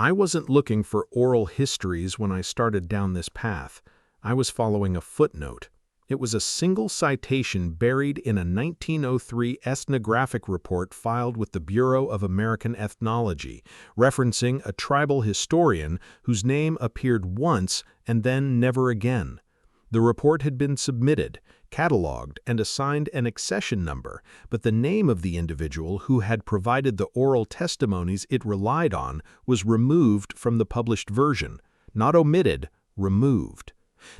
I wasn't looking for oral histories when I started down this path. I was following a footnote. It was a single citation buried in a 1903 ethnographic report filed with the Bureau of American Ethnology, referencing a tribal historian whose name appeared once and then never again. The report had been submitted, cataloged, and assigned an accession number, but the name of the individual who had provided the oral testimonies it relied on was removed from the published version. Not omitted, removed.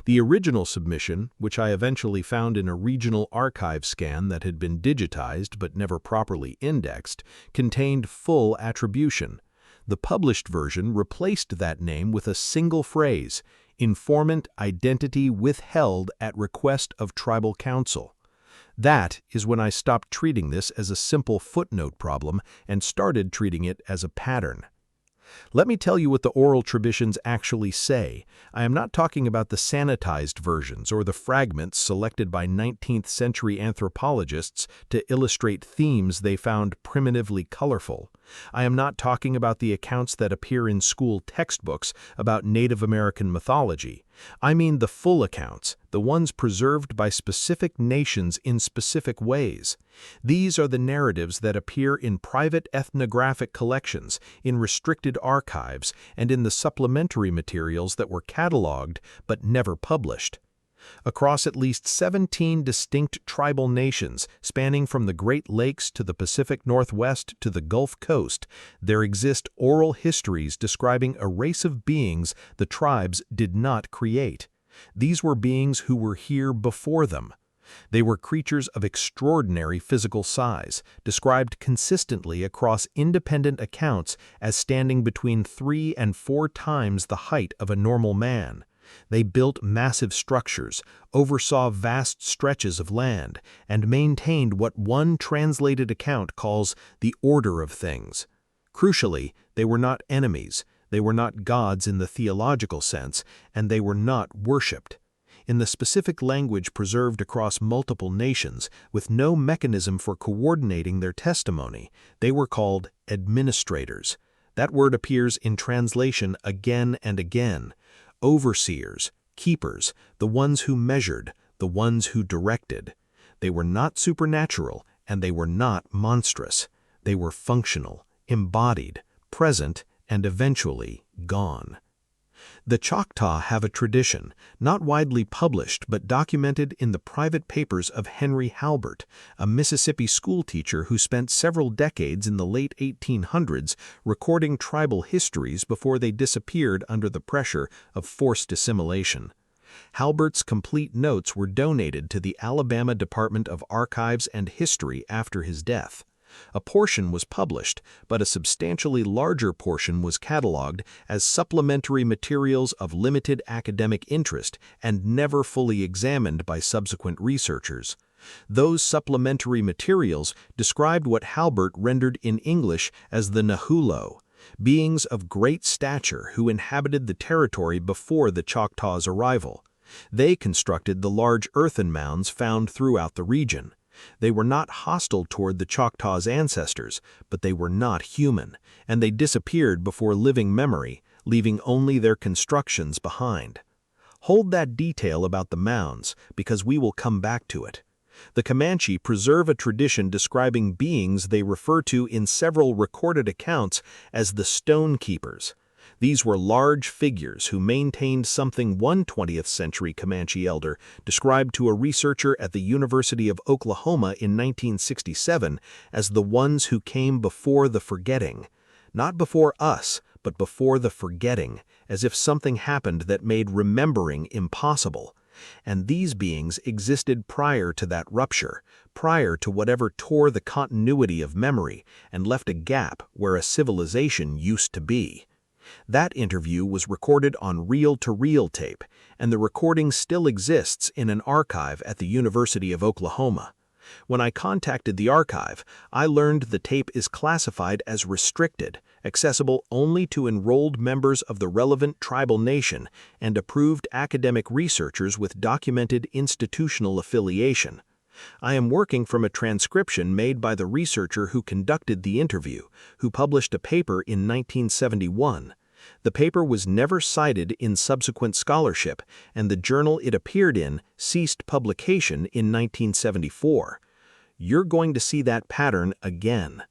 The original submission, which I eventually found in a regional archive scan that had been digitized but never properly indexed, contained full attribution. The published version replaced that name with a single phrase, "Informant identity withheld at request of tribal council." That is when I stopped treating this as a simple footnote problem and started treating it as a pattern. Let me tell you what the oral traditions actually say. I am not talking about the sanitized versions or the fragments selected by 19th-century anthropologists to illustrate themes they found primitively colorful. I am not talking about the accounts that appear in school textbooks about Native American mythology. I mean the full accounts, the ones preserved by specific nations in specific ways. These are the narratives that appear in private ethnographic collections, in restricted archives, and in the supplementary materials that were cataloged but never published. Across at least 17 distinct tribal nations, spanning from the Great Lakes to the Pacific Northwest to the Gulf Coast, there exist oral histories describing a race of beings the tribes did not create. These were beings who were here before them. They were creatures of extraordinary physical size, described consistently across independent accounts as standing between 3 and 4 times the height of a normal man. They built massive structures, oversaw vast stretches of land, and maintained what one translated account calls the order of things. Crucially, they were not enemies, they were not gods in the theological sense, and they were not worshipped. In the specific language preserved across multiple nations, with no mechanism for coordinating their testimony, they were called administrators. That word appears in translation again and again. Overseers, keepers, the ones who measured, the ones who directed. They were not supernatural, and they were not monstrous. They were functional, embodied, present, and eventually gone. The Choctaw have a tradition, not widely published but documented in the private papers of Henry Halbert, a Mississippi schoolteacher who spent several decades in the late 1800s recording tribal histories before they disappeared under the pressure of forced assimilation. Halbert's complete notes were donated to the Alabama Department of Archives and History after his death. A portion was published, but a substantially larger portion was cataloged as supplementary materials of limited academic interest and never fully examined by subsequent researchers. Those supplementary materials described what Halbert rendered in English as the Nahulo, beings of great stature who inhabited the territory before the Choctaws' arrival. They constructed the large earthen mounds found throughout the region. They were not hostile toward the Choctaws' ancestors, but they were not human, and they disappeared before living memory, leaving only their constructions behind. Hold that detail about the mounds, because we will come back to it. The Comanche preserve a tradition describing beings they refer to in several recorded accounts as the Stonekeepers. These were large figures who maintained something one 20th-century Comanche elder described to a researcher at the University of Oklahoma in 1967 as the ones who came before the forgetting. Not before us, but before the forgetting, as if something happened that made remembering impossible. And these beings existed prior to that rupture, prior to whatever tore the continuity of memory and left a gap where a civilization used to be. That interview was recorded on reel-to-reel tape, and the recording still exists in an archive at the University of Oklahoma. When I contacted the archive, I learned the tape is classified as restricted, accessible only to enrolled members of the relevant tribal nation and approved academic researchers with documented institutional affiliation. I am working from a transcription made by the researcher who conducted the interview, who published a paper in 1971. The paper was never cited in subsequent scholarship, and the journal it appeared in ceased publication in 1974. You're going to see that pattern again.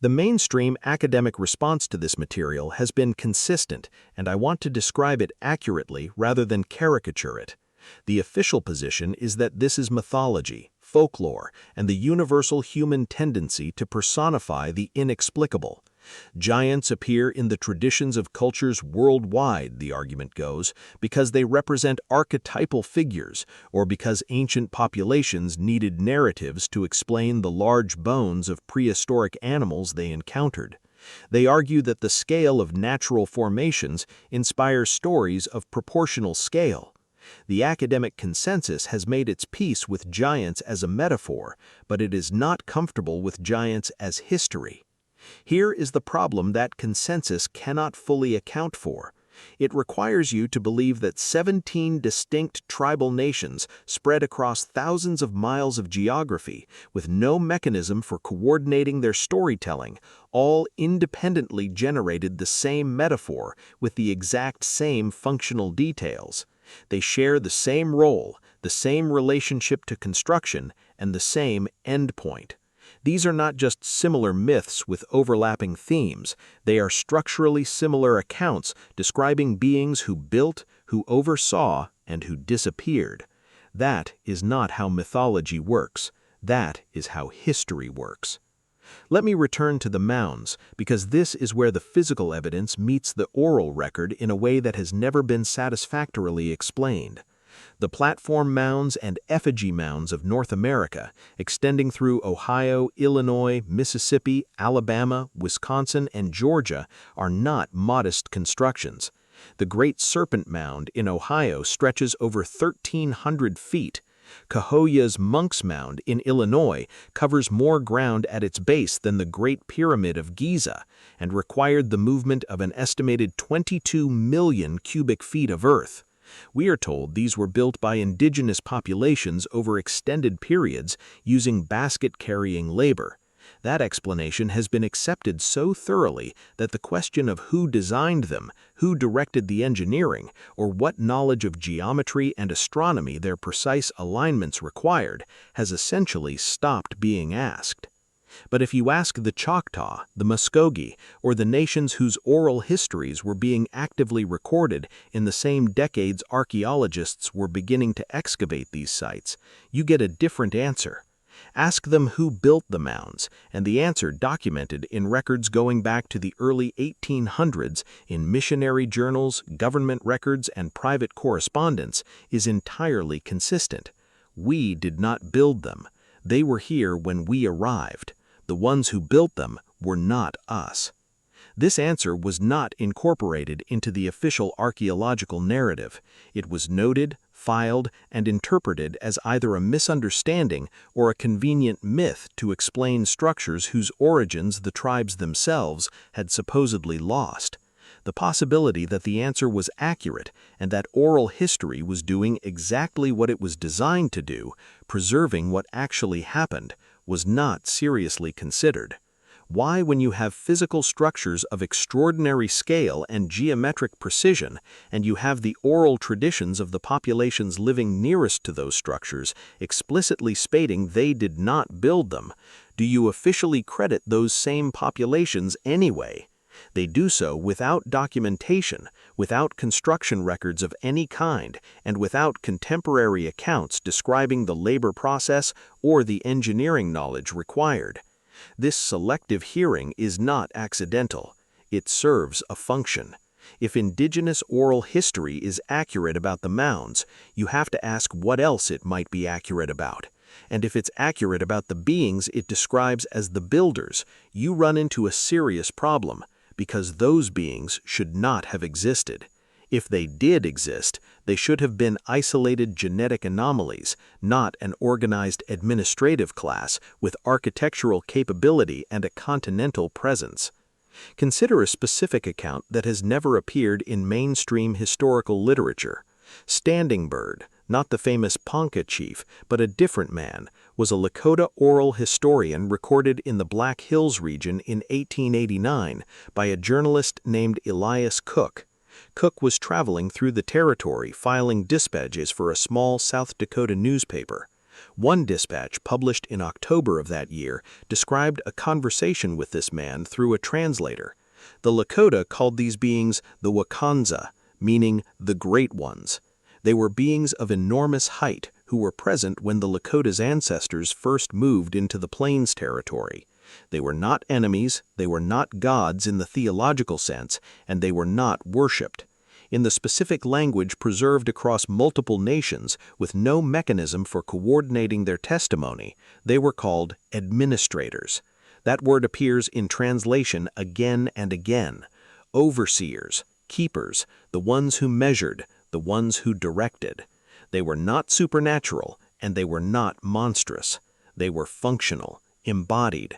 The mainstream academic response to this material has been consistent, and I want to describe it accurately rather than caricature it. The official position is that this is mythology, folklore, and the universal human tendency to personify the inexplicable. Giants appear in the traditions of cultures worldwide, the argument goes, because they represent archetypal figures, or because ancient populations needed narratives to explain the large bones of prehistoric animals they encountered. They argue that the scale of natural formations inspires stories of proportional scale. The academic consensus has made its peace with giants as a metaphor, but it is not comfortable with giants as history. Here is the problem that consensus cannot fully account for. It requires you to believe that 17 distinct tribal nations spread across thousands of miles of geography, with no mechanism for coordinating their storytelling, all independently generated the same metaphor with the exact same functional details. They share the same role, the same relationship to construction, and the same endpoint. These are not just similar myths with overlapping themes, they are structurally similar accounts describing beings who built, who oversaw, and who disappeared. That is not how mythology works. That is how history works. Let me return to the mounds, because this is where the physical evidence meets the oral record in a way that has never been satisfactorily explained. The platform mounds and effigy mounds of North America, extending through Ohio, Illinois, Mississippi, Alabama, Wisconsin, and Georgia, are not modest constructions. The Great Serpent Mound in Ohio stretches over 1,300 feet. Cahokia's Monk's Mound in Illinois covers more ground at its base than the Great Pyramid of Giza and required the movement of an estimated 22 million cubic feet of earth. We are told these were built by indigenous populations over extended periods using basket-carrying labor. That explanation has been accepted so thoroughly that the question of who designed them, who directed the engineering, or what knowledge of geometry and astronomy their precise alignments required has essentially stopped being asked. But if you ask the Choctaw, the Muskagee, or the nations whose oral histories were being actively recorded in the same decades archaeologists were beginning to excavate these sites, you get a different answer. Ask them who built the mounds, and the answer documented in records going back to the early 1800s in missionary journals, government records, and private correspondence is entirely consistent. We did not build them. They were here when we arrived. The ones who built them were not us. This answer was not incorporated into the official archaeological narrative. It was noted, filed, and interpreted as either a misunderstanding or a convenient myth to explain structures whose origins the tribes themselves had supposedly lost. The possibility that the answer was accurate and that oral history was doing exactly what it was designed to do, preserving what actually happened, was not seriously considered. Why, when you have physical structures of extraordinary scale and geometric precision, and you have the oral traditions of the populations living nearest to those structures explicitly stating they did not build them, do you officially credit those same populations anyway? They do so without documentation, without construction records of any kind, and without contemporary accounts describing the labor process or the engineering knowledge required. This selective hearing is not accidental. It serves a function. If indigenous oral history is accurate about the mounds, you have to ask what else it might be accurate about. And if it's accurate about the beings it describes as the builders, you run into a serious problem, because those beings should not have existed. If they did exist, they should have been isolated genetic anomalies, not an organized administrative class with architectural capability and a continental presence. Consider a specific account that has never appeared in mainstream historical literature. Standing Bird, not the famous Ponca chief, but a different man, was a Lakota oral historian recorded in the Black Hills region in 1889 by a journalist named Elias Cook. Cook was traveling through the territory filing dispatches for a small South Dakota newspaper. One dispatch, published in October of that year, described a conversation with this man through a translator. The Lakota called these beings the Wakanza, meaning the Great Ones. They were beings of enormous height who were present when the Lakota's ancestors first moved into the Plains territory. They were not enemies, they were not gods in the theological sense, and they were not worshipped. In the specific language preserved across multiple nations with no mechanism for coordinating their testimony, they were called administrators. That word appears in translation again and again. Overseers, keepers, the ones who measured, the ones who directed. They were not supernatural, and they were not monstrous. They were functional, embodied,